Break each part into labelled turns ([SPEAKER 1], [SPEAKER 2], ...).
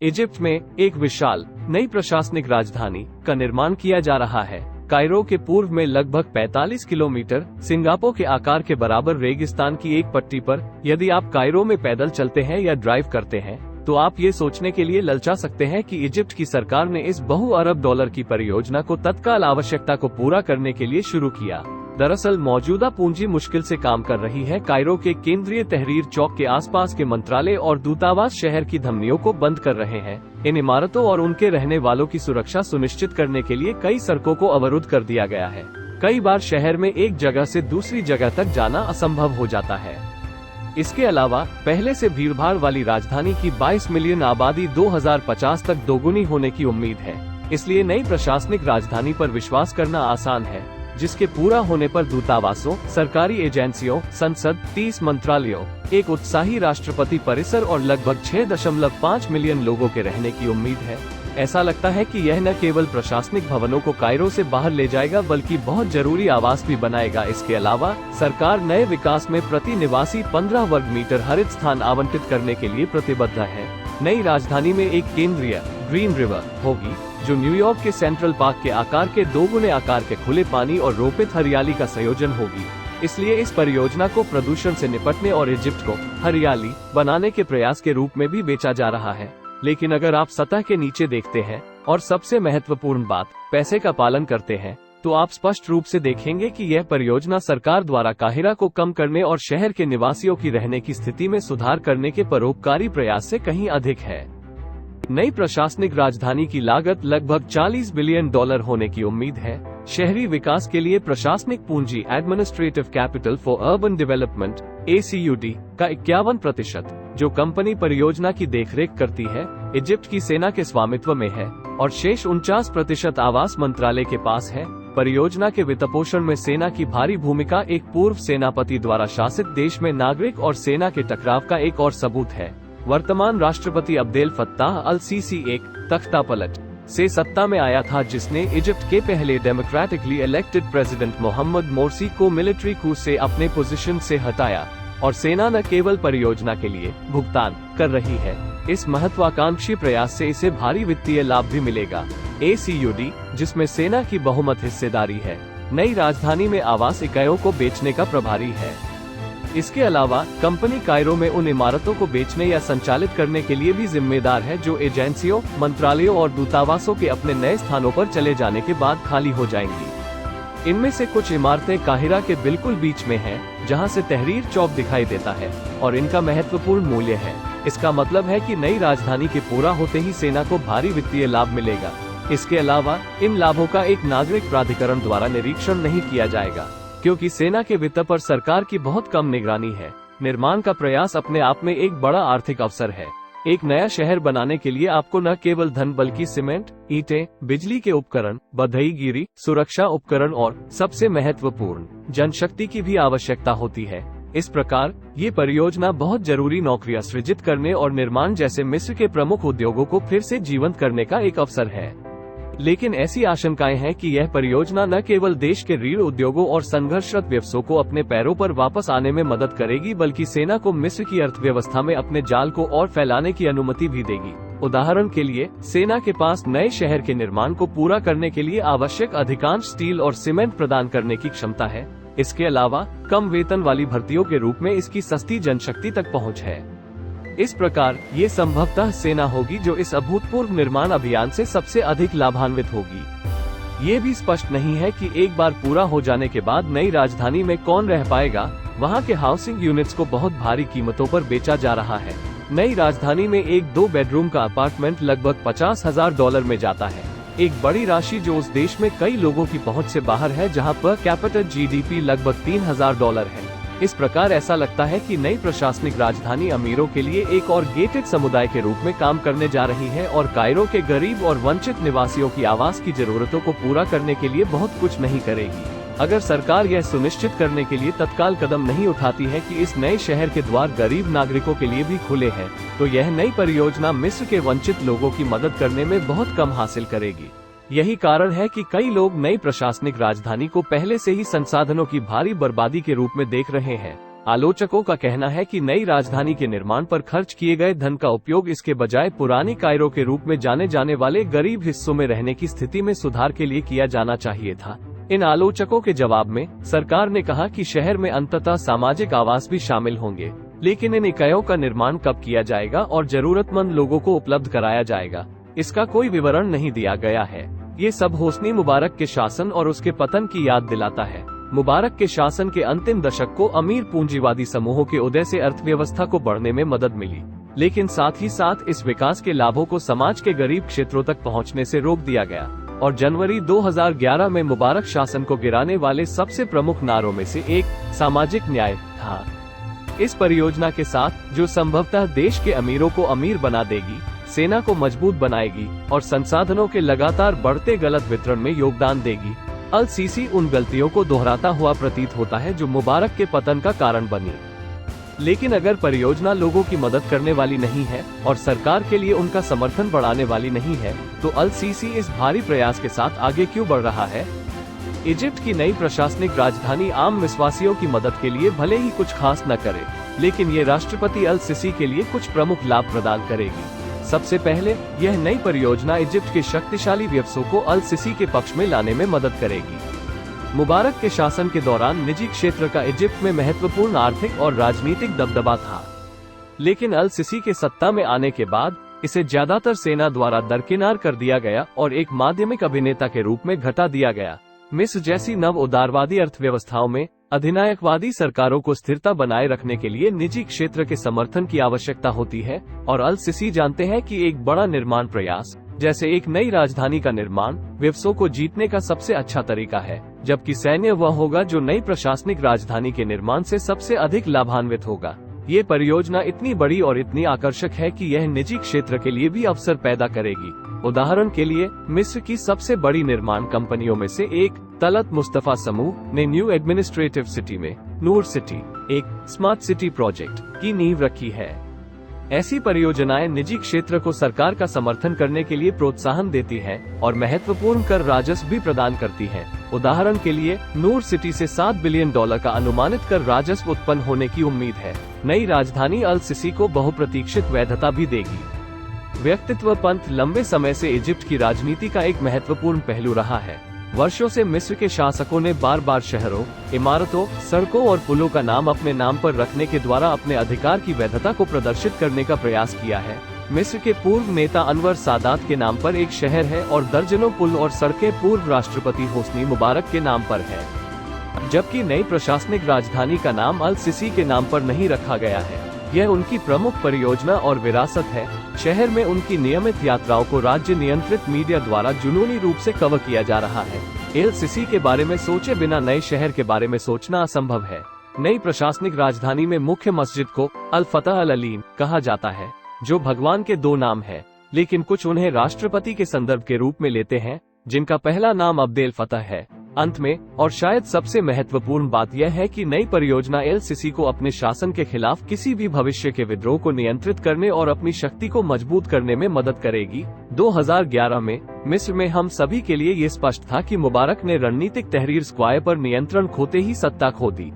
[SPEAKER 1] Egypt में एक विशाल नई प्रशासनिक राजधानी का निर्माण किया जा रहा है। कायरो के पूर्व में लगभग 45 किलोमीटर सिंगापुर के आकार के बराबर रेगिस्तान की एक पट्टी पर यदि आप कायरो में पैदल चलते हैं या ड्राइव करते हैं तो आप ये सोचने के लिए ललचा सकते हैं कि इजिप्ट की सरकार ने इस बहु अरब डॉलर की परियोजना को तत्काल आवश्यकता को पूरा करने के लिए शुरू किया। दरअसल मौजूदा पूंजी मुश्किल से काम कर रही है। कायरो के केंद्रीय तहरीर चौक के आसपास के मंत्रालय और दूतावास शहर की धमनियों को बंद कर रहे हैं। इन इमारतों और उनके रहने वालों की सुरक्षा सुनिश्चित करने के लिए कई सड़कों को अवरुद्ध कर दिया गया है। कई बार शहर में एक जगह से दूसरी जगह तक जाना असंभव हो जाता है। इसके अलावा पहले से भीड़भाड़ वाली राजधानी की 22 मिलियन आबादी 2050 तक दोगुनी होने की उम्मीद है। इसलिए नई प्रशासनिक राजधानी पर विश्वास करना आसान है, जिसके पूरा होने पर दूतावासों, सरकारी एजेंसियों, संसद, 30 मंत्रालयों, एक उत्साही राष्ट्रपति परिसर और लगभग 6.5 मिलियन लोगों के रहने की उम्मीद है। ऐसा लगता है कि यह न केवल प्रशासनिक भवनों को कायरो से बाहर ले जाएगा बल्कि बहुत जरूरी आवास भी बनाएगा। इसके अलावा सरकार नए विकास में प्रति निवासी 15 वर्ग मीटर हरित स्थान आवंटित करने के लिए प्रतिबद्ध है। नई राजधानी में एक केंद्रीय ग्रीन रिवर होगी जो न्यूयॉर्क के सेंट्रल पार्क के आकार के 2 गुने आकार के खुले पानी और रोपित हरियाली का संयोजन होगी। इसलिए इस परियोजना को प्रदूषण से निपटने और इजिप्ट को हरियाली बनाने के प्रयास के रूप में भी बेचा जा रहा है। लेकिन अगर आप सतह के नीचे देखते हैं और सबसे महत्वपूर्ण बात पैसे का पालन करते हैं तो आप स्पष्ट रूप से देखेंगे कि यह परियोजना सरकार द्वारा काहिरा को कम करने और शहर के निवासियों की रहने की स्थिति में सुधार करने के परोपकारी प्रयास से कहीं अधिक है। नई प्रशासनिक राजधानी की लागत लगभग 40 बिलियन डॉलर होने की उम्मीद है। शहरी विकास के लिए प्रशासनिक पूंजी administrative capital for urban development ACUD का 51%, जो कंपनी परियोजना की देखरेख करती है, इजिप्ट की सेना के स्वामित्व में है और शेष 49% आवास मंत्रालय के पास है। परियोजना के वित्तपोषण में सेना की भारी भूमिका एक पूर्व सेनापति द्वारा शासित देश में नागरिक और सेना के टकराव का एक और सबूत है। वर्तमान राष्ट्रपति अब्देल फत्ताह अल सीसी एक तख्तापलट से सत्ता में आया था जिसने इजिप्ट के पहले democratically elected president Mohamed Morsi को मिलिट्री कू से अपने पोजीशन से हटाया और सेना न केवल परियोजना के लिए भुगतान कर रही है, इस महत्वाकांक्षी प्रयास से इसे भारी वित्तीय लाभ भी मिलेगा। ACUD, जिसमें सेना की बहुमत हिस्सेदारी है, नई राजधानी में आवास इकाइयों को बेचने का प्रभारी है। इसके अलावा कंपनी कायरो में उन इमारतों को बेचने या संचालित करने के लिए भी जिम्मेदार है जो एजेंसियों, मंत्रालयों और दूतावासों के अपने नए स्थानों पर चले जाने के बाद खाली हो जाएंगी। इनमें से कुछ इमारतें काहिरा के बिल्कुल बीच में हैं, जहां से तहरीर चौक दिखाई देता है और इनका महत्वपूर्ण मूल्य है। इसका मतलब है कि नई राजधानी के पूरा होते ही सेना को भारी वित्तीय लाभ मिलेगा। इसके अलावा इन लाभों का एक नागरिक प्राधिकरण द्वारा निरीक्षण नहीं किया जाएगा, क्योंकि सेना के वित्त पर सरकार की बहुत कम निगरानी है। निर्माण का प्रयास अपने आप में एक बड़ा आर्थिक अवसर है। एक नया शहर बनाने के लिए आपको न केवल धन बल्कि सीमेंट, ईंटें, बिजली के उपकरण, बधाईगिरी, सुरक्षा उपकरण और सबसे महत्वपूर्ण जनशक्ति की भी आवश्यकता होती है। इस प्रकार ये परियोजना बहुत जरूरी नौकरियां सृजित करने और निर्माण जैसे मिस्र के प्रमुख उद्योगों को फिर से जीवंत करने का एक अवसर है। लेकिन ऐसी आशंकाएं हैं कि यह परियोजना न केवल देश के रीढ़ उद्योगों और संघर्षरत व्यवसायों को अपने पैरों पर वापस आने में मदद करेगी, बल्कि सेना को मिस्र की अर्थव्यवस्था में अपने जाल को और फैलाने की अनुमति भी देगी। उदाहरण के लिए, सेना के पास नए शहर के निर्माण को पूरा करने के लिए आवश्यक अधिकांश स्टील और सीमेंट प्रदान करने की क्षमता है। इसके अलावा कम वेतन वाली भर्तियों के रूप में इसकी सस्ती जनशक्ति तक पहुँच है। इस प्रकार ये संभवतः सेना होगी जो इस अभूतपूर्व निर्माण अभियान से सबसे अधिक लाभान्वित होगी। ये भी स्पष्ट नहीं है कि एक बार पूरा हो जाने के बाद नई राजधानी में कौन रह पाएगा। वहाँ के हाउसिंग यूनिट्स को बहुत भारी कीमतों पर बेचा जा रहा है। नई राजधानी में एक 2 बेडरूम का अपार्टमेंट लगभग $50,000 में जाता है, एक बड़ी राशि जो उस देश में कई लोगों की पहुँच से बाहर है जहाँ पर कैपिटा GDP लगभग $3,000 है। इस प्रकार ऐसा लगता है कि नई प्रशासनिक राजधानी अमीरों के लिए एक और गेटेड समुदाय के रूप में काम करने जा रही है और कायरो के गरीब और वंचित निवासियों की आवास की जरूरतों को पूरा करने के लिए बहुत कुछ नहीं करेगी। अगर सरकार यह सुनिश्चित करने के लिए तत्काल कदम नहीं उठाती है कि इस नए शहर के द्वार गरीब नागरिकों के लिए भी खुले हैं, तो यह नई परियोजना मिस्र के वंचित लोगों की मदद करने में बहुत कम हासिल करेगी। यही कारण है कि कई लोग नई प्रशासनिक राजधानी को पहले से ही संसाधनों की भारी बर्बादी के रूप में देख रहे हैं। आलोचकों का कहना है कि नई राजधानी के निर्माण पर खर्च किए गए धन का उपयोग इसके बजाय पुरानी कायरो के रूप में जाने जाने वाले गरीब हिस्सों में रहने की स्थिति में सुधार के लिए किया जाना चाहिए था। इन आलोचकों के जवाब में सरकार ने कहा कि शहर में अंततः सामाजिक आवास भी शामिल होंगे, लेकिन इन इकाइयों का निर्माण कब किया जाएगा और जरूरतमंद लोगों को उपलब्ध कराया जाएगा, इसका कोई विवरण नहीं दिया गया है। ये सब होस्नी मुबारक के शासन और उसके पतन की याद दिलाता है। मुबारक के शासन के अंतिम दशक को अमीर पूंजीवादी समूहों के उदय से अर्थव्यवस्था को बढ़ने में मदद मिली, लेकिन साथ ही साथ इस विकास के लाभों को समाज के गरीब क्षेत्रों तक पहुंचने से रोक दिया गया और जनवरी 2011 में मुबारक शासन को गिराने वाले सबसे प्रमुख नारों में से एक सामाजिक न्याय था। इस परियोजना के साथ, जो संभवतः देश के अमीरों को अमीर बना देगी, सेना को मजबूत बनाएगी और संसाधनों के लगातार बढ़ते गलत वितरण में योगदान देगी, अल सीसी उन गलतियों को दोहराता हुआ प्रतीत होता है जो मुबारक के पतन का कारण बनी। लेकिन अगर परियोजना लोगों की मदद करने वाली नहीं है और सरकार के लिए उनका समर्थन बढ़ाने वाली नहीं है, तो अल सीसी इस भारी प्रयास के साथ आगे क्यों बढ़ रहा है? इजिप्ट की नई प्रशासनिक राजधानी आम विश्वासियों की मदद के लिए भले ही कुछ खास न करे, लेकिन ये राष्ट्रपति अल सीसी के लिए कुछ प्रमुख लाभ प्रदान करेगी। सबसे पहले, यह नई परियोजना इजिप्ट के शक्तिशाली व्यवसायों को अल सीसी के पक्ष में लाने में मदद करेगी। मुबारक के शासन के दौरान निजी क्षेत्र का इजिप्ट में महत्वपूर्ण आर्थिक और राजनीतिक दबदबा था, लेकिन अल सीसी के सत्ता में आने के बाद इसे ज्यादातर सेना द्वारा दरकिनार कर दिया गया और एक माध्यमिक अभिनेता के रूप में घटा दिया गया। मिस्र जैसी नव उदारवादी अर्थव्यवस्थाओं में अधिनायकवादी सरकारों को स्थिरता बनाए रखने के लिए निजी क्षेत्र के समर्थन की आवश्यकता होती है और अल सीसी जानते हैं कि एक बड़ा निर्माण प्रयास, जैसे एक नई राजधानी का निर्माण, व्यवसायों को जीतने का सबसे अच्छा तरीका है, जबकि सैन्य वह होगा जो नई प्रशासनिक राजधानी के निर्माण से सबसे अधिक लाभान्वित होगा। ये परियोजना इतनी बड़ी और इतनी आकर्षक है कि यह निजी क्षेत्र के लिए भी अवसर पैदा करेगी। उदाहरण के लिए, मिस्र की सबसे बड़ी निर्माण कंपनियों में से एक तलत मुस्तफा समूह ने न्यू एडमिनिस्ट्रेटिव सिटी में नूर सिटी, एक स्मार्ट सिटी प्रोजेक्ट की नींव रखी है। ऐसी परियोजनाएं निजी क्षेत्र को सरकार का समर्थन करने के लिए प्रोत्साहन देती हैं और महत्वपूर्ण कर राजस्व भी प्रदान करती हैं। उदाहरण के लिए, नूर सिटी से $7 बिलियन का अनुमानित कर राजस्व उत्पन्न होने की उम्मीद है। नई राजधानी अल सीसी को बहुप्रतीक्षित वैधता भी देगी। व्यक्तित्व पंथ लंबे समय से इजिप्ट की राजनीति का एक महत्वपूर्ण पहलू रहा है। वर्षों से मिस्र के शासकों ने बार बार शहरों, इमारतों, सड़कों और पुलों का नाम अपने नाम पर रखने के द्वारा अपने अधिकार की वैधता को प्रदर्शित करने का प्रयास किया है। मिस्र के पूर्व नेता अनवर सादात के नाम पर एक शहर है और दर्जनों पुल और सड़कें पूर्व राष्ट्रपति होस्नी मुबारक के नाम पर है, जबकि नई प्रशासनिक राजधानी का नाम अल सीसी के नाम पर नहीं रखा गया है। यह उनकी प्रमुख परियोजना और विरासत है। शहर में उनकी नियमित यात्राओं को राज्य नियंत्रित मीडिया द्वारा जुनूनी रूप से कवर किया जा रहा है। अल सीसी के बारे में सोचे बिना नए शहर के बारे में सोचना असंभव है। नई प्रशासनिक राजधानी में मुख्य मस्जिद को अल फतह अल अलीम कहा जाता है, जो भगवान के दो नाम है, लेकिन कुछ उन्हें राष्ट्रपति के संदर्भ के रूप में लेते हैं, जिनका पहला नाम अब्देल फतह है। अंत में, और शायद सबसे महत्वपूर्ण बात यह है कि नई परियोजना अल सीसी को अपने शासन के खिलाफ किसी भी भविष्य के विद्रोह को नियंत्रित करने और अपनी शक्ति को मजबूत करने में मदद करेगी। 2011 में मिस्र में हम सभी के लिए ये स्पष्ट था कि मुबारक ने रणनीतिक तहरीर स्क्वायर पर नियंत्रण खोते ही सत्ता खो दी।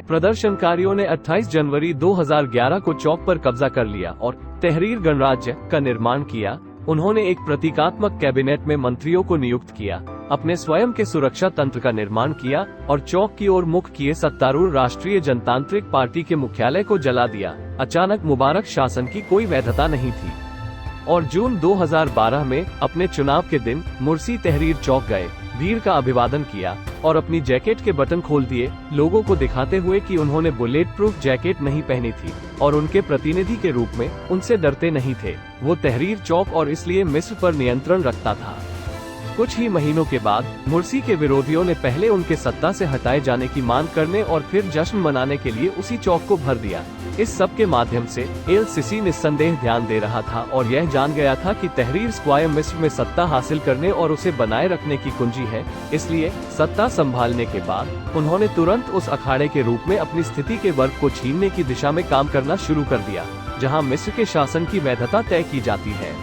[SPEAKER 1] प्रदर्शनकारियों ने 28 जनवरी 2011 को चौक पर कब्जा कर लिया और तहरीर गणराज्य का निर्माण किया। उन्होंने एक प्रतीकात्मक कैबिनेट में मंत्रियों को नियुक्त किया, अपने स्वयं के सुरक्षा तंत्र का निर्माण किया और चौक की ओर मुख किए सत्तारूढ़ राष्ट्रीय जनतांत्रिक पार्टी के मुख्यालय को जला दिया। अचानक मुबारक शासन की कोई वैधता नहीं थी और जून 2012 में अपने चुनाव के दिन मुर्सी तहरीर चौक गए, भीड़ का अभिवादन किया और अपनी जैकेट के बटन खोल दिए, लोगों को दिखाते हुए कि उन्होंने बुलेट प्रूफ जैकेट नहीं पहनी थी और उनके प्रतिनिधि के रूप में उनसे डरते नहीं थे। वो तहरीर चौक और इसलिए मिस्र पर नियंत्रण रखता था। कुछ ही महीनों के बाद मुर्सी के विरोधियों ने पहले उनके सत्ता से हटाए जाने की मांग करने और फिर जश्न मनाने के लिए उसी चौक को भर दिया। इस सब के माध्यम से अल सीसी निस्संदेह ध्यान दे रहा था और यह जान गया था कि तहरीर स्क्वायर मिस्र में सत्ता हासिल करने और उसे बनाए रखने की कुंजी है। इसलिए सत्ता संभालने के बाद उन्होंने तुरंत उस अखाड़े के रूप में अपनी स्थिति के वर्ग को छीनने की दिशा में काम करना शुरू कर दिया, जहां मिस्र के शासन की वैधता तय की जाती है।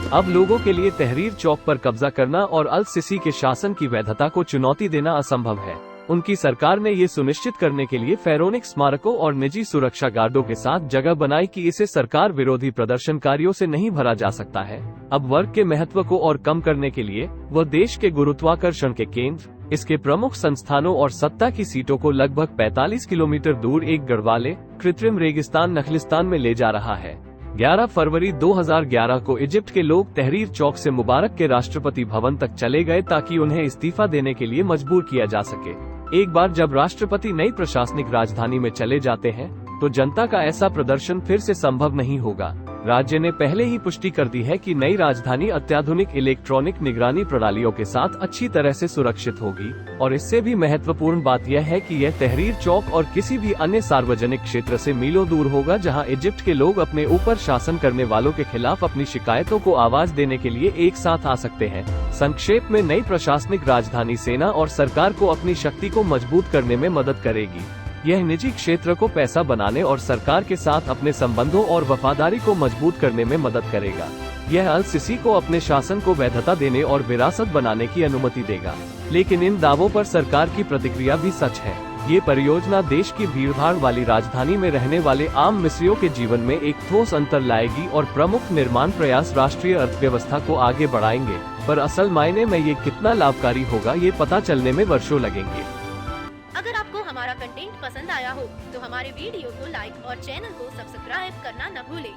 [SPEAKER 1] अब लोगों के लिए तहरीर चौक पर कब्जा करना और अल सीसी के शासन की वैधता को चुनौती देना असंभव है। उनकी सरकार ने ये सुनिश्चित करने के लिए फेरोनिक स्मारकों और निजी सुरक्षा गार्डों के साथ जगह बनाई कि इसे सरकार विरोधी प्रदर्शनकारियों से नहीं भरा जा सकता है। अब वर्ग के महत्व को और कम करने के लिए वह देश के गुरुत्वाकर्षण के केंद्र, इसके प्रमुख संस्थानों और सत्ता की सीटों को लगभग 45 किलोमीटर दूर एक गढ़वाले कृत्रिम रेगिस्तान नखलिस्तान में ले जा रहा है। 11 फरवरी 2011 को इजिप्ट के लोग तहरीर चौक से मुबारक के राष्ट्रपति भवन तक चले गए ताकि उन्हें इस्तीफा देने के लिए मजबूर किया जा सके। एक बार जब राष्ट्रपति नई प्रशासनिक राजधानी में चले जाते हैं तो जनता का ऐसा प्रदर्शन फिर से संभव नहीं होगा। राज्य ने पहले ही पुष्टि कर दी है कि नई राजधानी अत्याधुनिक इलेक्ट्रॉनिक निगरानी प्रणालियों के साथ अच्छी तरह से सुरक्षित होगी और इससे भी महत्वपूर्ण बात यह है कि यह तहरीर चौक और किसी भी अन्य सार्वजनिक क्षेत्र से मीलों दूर होगा जहां इजिप्ट के लोग अपने ऊपर शासन करने वालों के खिलाफ अपनी शिकायतों को आवाज देने के लिए एक साथ आ सकते हैं। संक्षेप में, नई प्रशासनिक राजधानी सेना और सरकार को अपनी शक्ति को मजबूत करने में मदद करेगी। यह निजी क्षेत्र को पैसा बनाने और सरकार के साथ अपने संबंधों और वफादारी को मजबूत करने में मदद करेगा। यह अल सिसी को अपने शासन को वैधता देने और विरासत बनाने की अनुमति देगा। लेकिन इन दावों पर सरकार की प्रतिक्रिया भी सच है। ये परियोजना देश की भीड़भाड़ वाली राजधानी में रहने वाले आम मिस्रियों के जीवन में एक ठोस अंतर लाएगी और प्रमुख निर्माण प्रयास राष्ट्रीय अर्थव्यवस्था को आगे बढ़ाएंगे। पर असल मायने में ये कितना लाभकारी होगा, ये पता चलने में वर्षों लगेंगे।
[SPEAKER 2] अगर आपको हमारा कंटेंट पसंद आया हो तो हमारे वीडियो को लाइक और चैनल को सब्सक्राइब करना न भूलें।